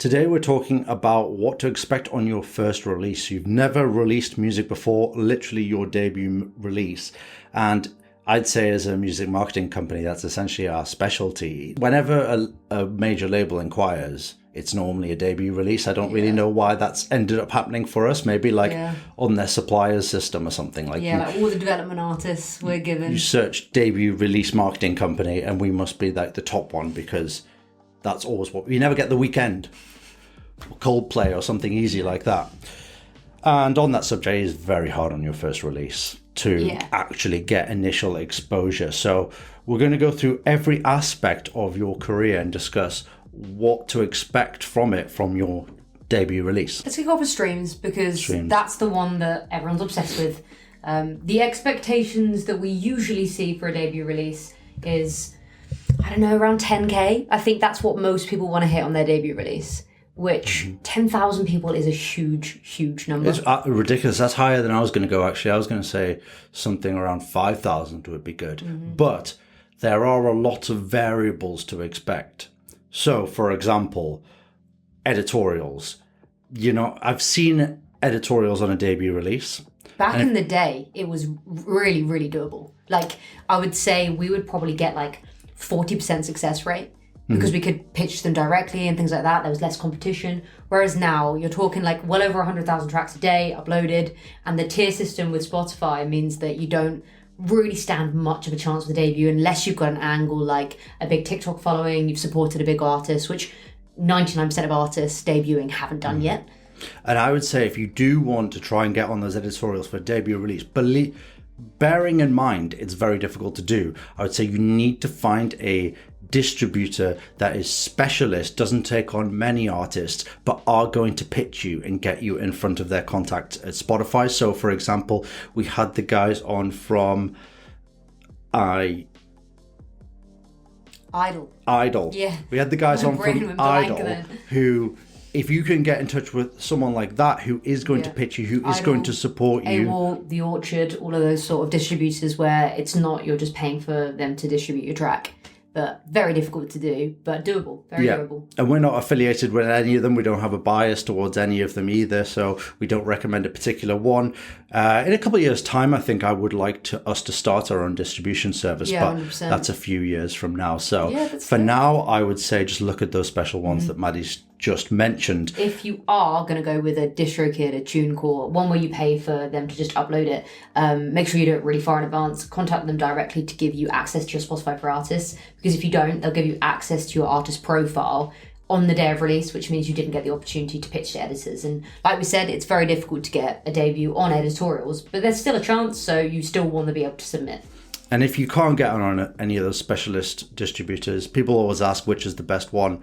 Today we're talking about what to expect on your first release. You've never released music before, literally your debut release. And I'd say as a music marketing company, that's essentially our specialty. Whenever a major label inquires, it's normally a debut release. I don't really know why that's ended up happening for us. Maybe on their suppliers system or something. Like all the development artists we're given. You search debut release marketing company and we must be like the top one because that's always what... You never get The Weeknd or Coldplay or something easy like that. And on that subject, it's very hard on your first release to actually get initial exposure. So we're going to go through every aspect of your career and discuss what to expect from it from your debut release. Let's kick off with streams because that's the one that everyone's obsessed with. The expectations that we usually see for a debut release is, I don't know, around 10k. I think that's what most people want to hit on their debut release, which 10,000 people is a huge number. It's ridiculous. That's higher than I was going to go, actually. I was going to say something around 5,000 would be good. But there are a lot of variables to expect. So, for example, editorials. You know, I've seen editorials on a debut release. Back in the day, it was really, really doable. Like, I would say we would probably get like 40% success rate because we could pitch them directly and things like that. There was less competition. Whereas now, you're talking like well over 100,000 tracks a day uploaded. And the tier system with Spotify means that you don't really stand much of a chance with a debut unless you've got an angle like a big TikTok following, you've supported a big artist, which 99% of artists debuting haven't done yet. And I would say if you do want to try and get on those editorials for a debut release, bearing in mind it's very difficult to do, I would say you need to find a distributor that is specialist, doesn't take on many artists, but are going to pitch you and get you in front of their contacts at Spotify. So, for example, we had the guys on from Idol. Yeah. We had the guys on from Idol who, if you can get in touch with someone like that who is going to pitch you, who is going to support you. AWOL, The Orchard, all of those sort of distributors where it's not you're just paying for them to distribute your track. But very difficult to do, but doable, very doable. And we're not affiliated with any of them. We don't have a bias towards any of them either, so we don't recommend a particular one. In a couple of years' time, I think I would like us to start our own distribution service, but 100%. That's a few years from now. So for now, I would say just look at those special ones that Maddie's just mentioned. If you are going to go with a DistroKid, a TuneCore, one where you pay for them to just upload it, make sure you do it really far in advance. Contact them directly to give you access to your Spotify for Artists, because if you don't, they'll give you access to your artist profile on the day of release, which means you didn't get the opportunity to pitch to editors. And like we said, it's very difficult to get a debut on editorials, but there's still a chance, so you still want to be able to submit. And if you can't get on any of those specialist distributors, people always ask which is the best one.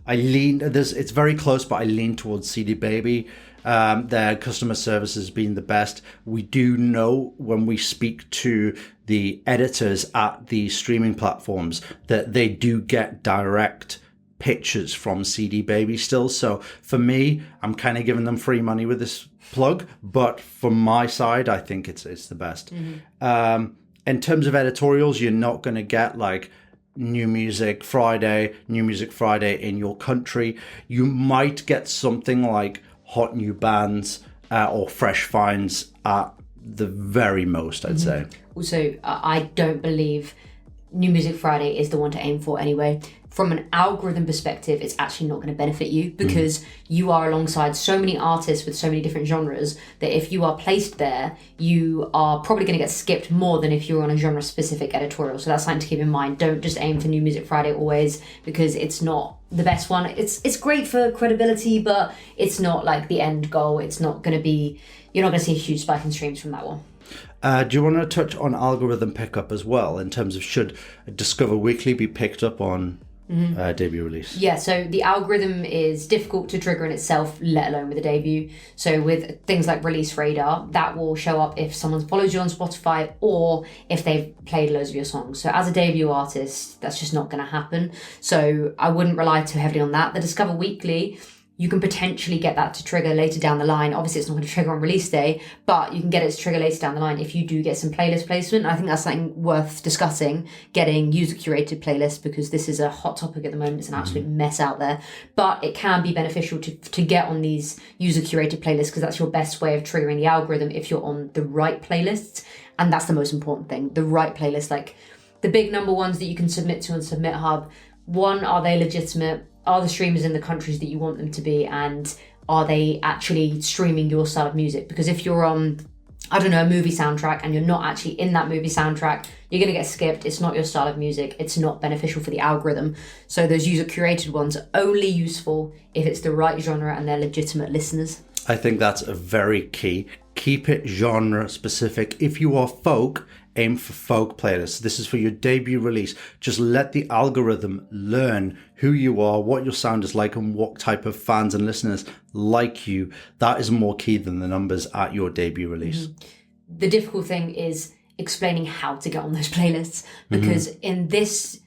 It's very close, but I lean towards CD Baby. Their customer service has been the best. We do know when we speak to the editors at the streaming platforms that they do get direct pitches from CD Baby still. So for me, I'm kind of giving them free money with this plug, but from my side, I think it's the best. In terms of editorials, you're not going to get like New Music Friday in your country. You might get something like Hot New Bands or Fresh Finds at the very most, I'd say. Also, I don't believe New Music Friday is the one to aim for anyway. From an algorithm perspective, it's actually not going to benefit you because you are alongside so many artists with so many different genres that if you are placed there, you are probably going to get skipped more than if you're on a genre-specific editorial. So that's something to keep in mind. Don't just aim for New Music Friday always, because it's not the best one. It's great for credibility, but it's not like the end goal. It's not going to be... You're not going to see a huge spike in streams from that one. Do you want to touch on algorithm pickup as well, in terms of should Discover Weekly be picked up on debut release? Yeah, so the algorithm is difficult to trigger in itself, let alone with a debut. So with things like Release Radar, that will show up if someone follows you on Spotify or if they've played loads of your songs. So as a debut artist, that's just not going to happen. So I wouldn't rely too heavily on that. The Discover Weekly you can potentially get that to trigger later down the line. Obviously, it's not going to trigger on release day, but you can get it to trigger later down the line if you do get some playlist placement. I think that's something worth discussing, getting user-curated playlists, because this is a hot topic at the moment. It's an absolute mess out there. But it can be beneficial to get on these user-curated playlists, because that's your best way of triggering the algorithm if you're on the right playlists. And that's the most important thing, the right playlist. Like the big number ones that you can submit to on Submit Hub, one, are they legitimate? Are the streamers in the countries that you want them to be? And are they actually streaming your style of music? Because if you're on, I don't know, a movie soundtrack and you're not actually in that movie soundtrack, you're going to get skipped. It's not your style of music. It's not beneficial for the algorithm. So those user-curated ones are only useful if it's the right genre and they're legitimate listeners. I think that's a very key. Keep it genre specific. If you are folk, aim for folk playlists. This is for your debut release. Just let the algorithm learn who you are, what your sound is like, and what type of fans and listeners like you. That is more key than the numbers at your debut release. The difficult thing is explaining how to get on those playlists, because in this,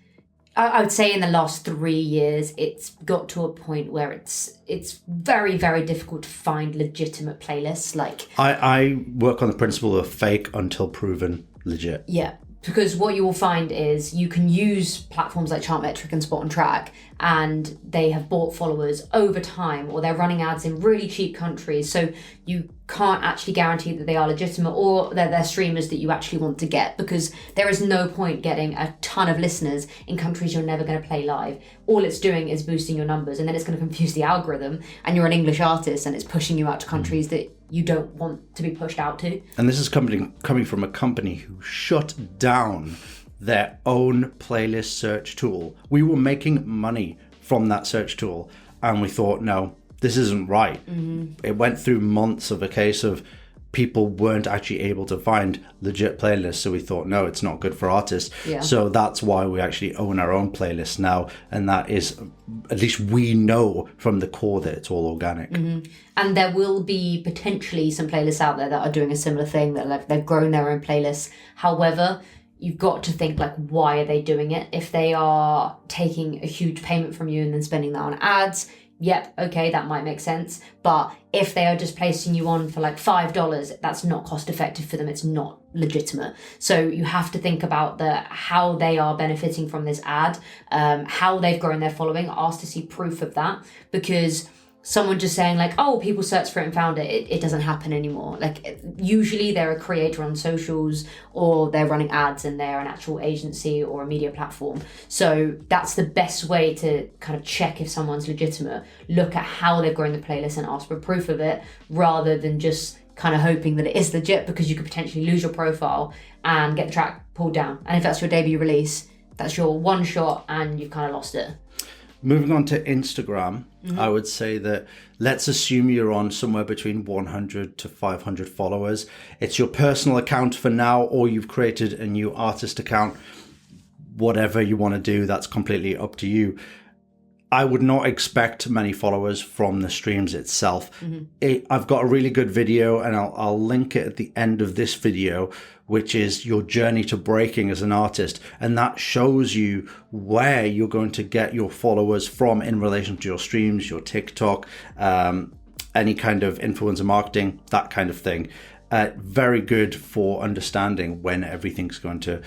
I would say in the last 3 years, it's got to a point where it's very, very difficult to find legitimate playlists. Like I work on the principle of fake until proven legit. Yeah, because what you will find is you can use platforms like Chartmetric and Spot on Track, and they have bought followers over time, or they're running ads in really cheap countries. So you can't actually guarantee that they are legitimate, or they're streamers that you actually want to get, because there is no point getting a ton of listeners in countries you're never going to play live. All it's doing is boosting your numbers, and then it's going to confuse the algorithm, and you're an English artist and it's pushing you out to countries that you don't want to be pushed out to. And this is coming from a company who shut down their own playlist search tool. We were making money from that search tool, and we thought, no, this isn't right. It went through months of a case of people weren't actually able to find legit playlists, so we thought, no, it's not good for artists. So that's why we actually own our own playlist now, and that is, at least we know from the core, that it's all organic. And there will be potentially some playlists out there that are doing a similar thing, that like they've grown their own playlists. However, you've got to think, like, why are they doing it? If they are taking a huge payment from you and then spending that on ads, yep, okay, that might make sense. But if they are just placing you on for like $5, that's not cost effective for them. It's not legitimate. So you have to think about how they are benefiting from this ad, how they've grown their following, ask to see proof of that, because someone just saying like, oh, people searched for it and found it doesn't happen anymore. Like, usually they're a creator on socials, or they're running ads and they're an actual agency or a media platform. So that's the best way to kind of check if someone's legitimate. Look at how they've grown the playlist and ask for proof of it, rather than just kind of hoping that it is legit, because you could potentially lose your profile and get the track pulled down. And if that's your debut release, that's your one shot and you've kind of lost it. Moving on to Instagram, I would say that let's assume you're on somewhere between 100 to 500 followers. It's your personal account for now, or you've created a new artist account. Whatever you want to do, that's completely up to you. I would not expect many followers from the streams itself. I've got a really good video, and I'll link it at the end of this video, which is your journey to breaking as an artist. And that shows you where you're going to get your followers from in relation to your streams, your TikTok, any kind of influencer marketing, that kind of thing. Very good for understanding when everything's going to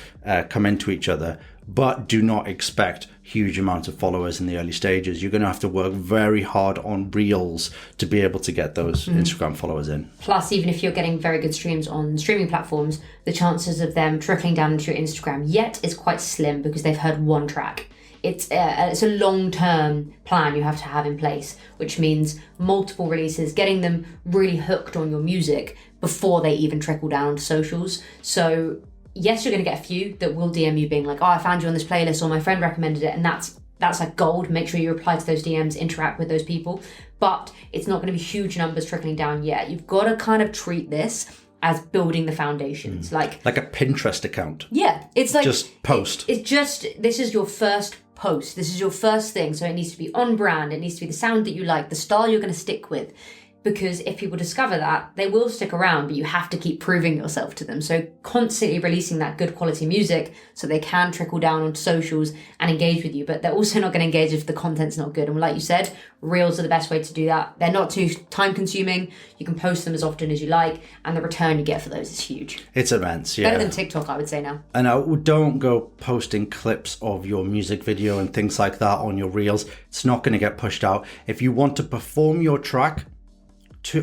come into each other. But do not expect huge amounts of followers in the early stages. You're going to have to work very hard on Reels to be able to get those Instagram followers in. Plus, even if you're getting very good streams on streaming platforms, the chances of them trickling down into your Instagram yet is quite slim, because they've heard one track. It's a long-term plan you have to have in place, which means multiple releases, getting them really hooked on your music before they even trickle down to socials. So yes, you're going to get a few that will DM you being like, oh, I found you on this playlist, or my friend recommended it, and that's like gold. Make sure you reply to those DMs, interact with those people. But it's not going to be huge numbers trickling down yet. You've got to kind of treat this as building the foundations. Like a Pinterest account. Yeah. It's like just post. This is your first post. This is your first thing. So it needs to be on brand. It needs to be the sound that you like, the style you're going to stick with. because if people discover that, they will stick around, but you have to keep proving yourself to them. So constantly releasing that good quality music so they can trickle down onto socials and engage with you, but they're also not going to engage if the content's not good. And like you said, reels are the best way to do that. They're not too time consuming. You can post them as often as you like, and the return you get for those is huge. It's immense, yeah. Better than TikTok, I would say now. And don't go posting clips of your music video and things like that on your reels. It's not going to get pushed out. If you want to perform your track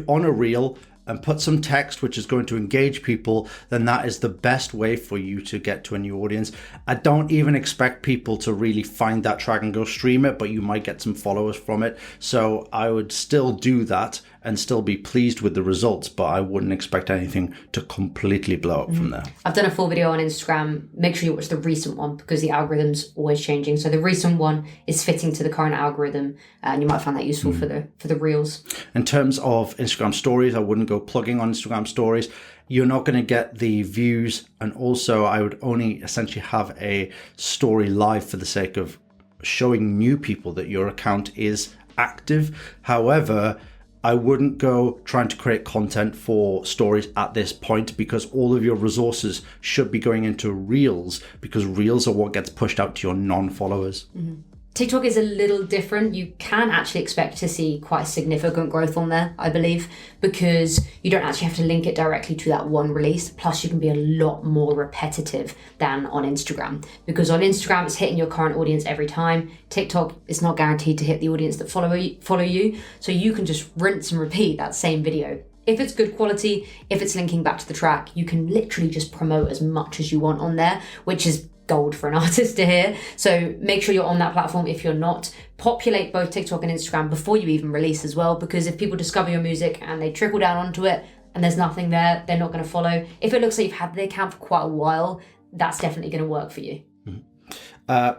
on a reel and put some text which is going to engage people, then that is the best way for you to get to a new audience. I don't even expect people to really find that track and go stream it, but you might get some followers from it. So I would still do that and still be pleased with the results, but I wouldn't expect anything to completely blow up from there. I've done a full video on Instagram. Make sure you watch the recent one because the algorithm's always changing. So the recent one is fitting to the current algorithm, and you might find that useful for the reels. In terms of Instagram stories, I wouldn't go plugging on Instagram stories. You're not going to get the views, and also I would only essentially have a story live for the sake of showing new people that your account is active. However, I wouldn't go trying to create content for stories at this point, because all of your resources should be going into reels, because reels are what gets pushed out to your non-followers. TikTok is a little different. You can actually expect to see quite significant growth on there, I believe, because you don't actually have to link it directly to that one release. Plus, you can be a lot more repetitive than on Instagram, because on Instagram, it's hitting your current audience every time. TikTok is not guaranteed to hit the audience that follow you. So you can just rinse and repeat that same video. If it's good quality, if it's linking back to the track, you can literally just promote as much as you want on there, which is gold for an artist to hear. So make sure you're on that platform. If you're not, populate both TikTok and Instagram before you even release as well, because if people discover your music and they trickle down onto it and there's nothing there, they're not going to follow. If it looks like you've had the account for quite a while, that's definitely going to work for you.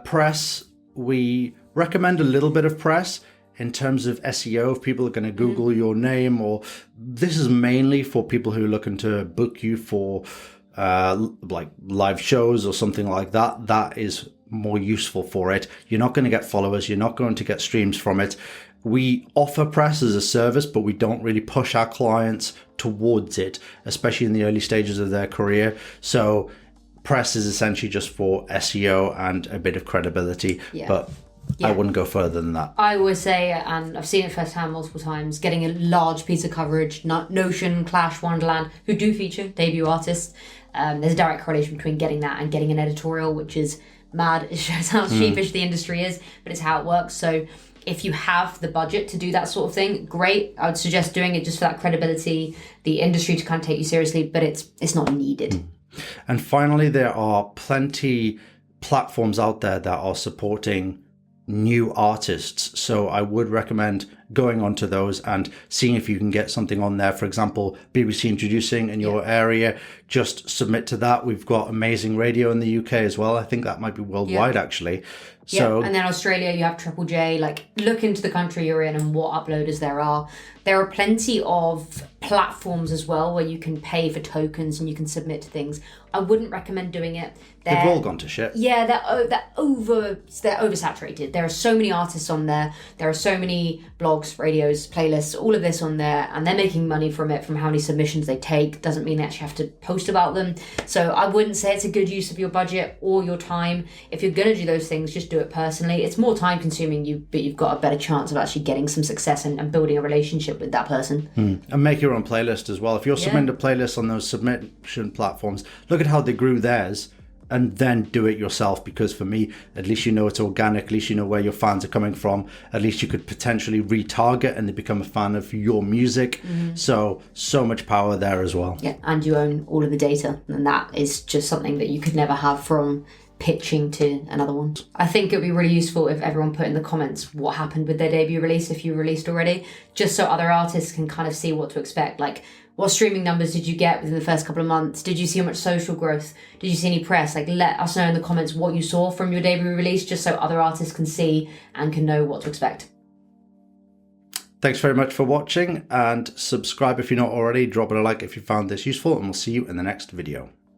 Press, we recommend a little bit of press in terms of SEO. If people are going to Google your name, or this is mainly for people who are looking to book you for like live shows or something like that, that is more useful for it. You're not going to get followers. You're not going to get streams from it. We offer press as a service, but we don't really push our clients towards it, especially in the early stages of their career. So press is essentially just for SEO and a bit of credibility, but I wouldn't go further than that. I always say, and I've seen it firsthand multiple times, getting a large piece of coverage, Notion, Clash, Wonderland, who do feature debut artists. There's a direct correlation between getting that and getting an editorial, which is mad. It shows how sheepish the industry is, but it's how it works. So if you have the budget to do that sort of thing, great. I would suggest doing it just for that credibility, the industry to kind of take you seriously, but it's not needed. And finally, there are plenty platforms out there that are supporting new artists. So I would recommend going onto those and seeing if you can get something on there. For example, BBC Introducing in your area, just submit to that. We've got Amazing Radio in the UK as well. I think that might be worldwide actually. So, and then Australia, you have Triple J. Like, look into the country you're in and what uploaders there are. There are plenty of platforms as well where you can pay for tokens and you can submit to things. I wouldn't recommend doing it. They've all gone to shit. Yeah, they're oversaturated. There are so many artists on there. There are so many blogs, radios, playlists, all of this on there, and they're making money from it, from how many submissions they take. Doesn't mean they actually have to post about them. So I wouldn't say it's a good use of your budget or your time. If you're going to do those things, just do it personally. It's more time consuming, but you've got a better chance of actually getting some success and building a relationship with that person. And make your own playlist as well. If you're submitting a playlist on those submission platforms, look at how they grew theirs, and then do it yourself. Because for me, at least you know it's organic, at least you know where your fans are coming from, at least you could potentially retarget and they become a fan of your music. So much power there as well. Yeah, and you own all of the data, and that is just something that you could never have from pitching to another one. I think it would be really useful if everyone put in the comments what happened with their debut release, if you released already, just so other artists can kind of see what to expect. Like, what streaming numbers did you get within the first couple of months? Did you see much social growth? Did you see any press? Like, let us know in the comments what you saw from your debut release, just so other artists can see and can know what to expect. Thanks very much for watching, and subscribe if you're not already. Drop it a like if you found this useful, and we'll see you in the next video.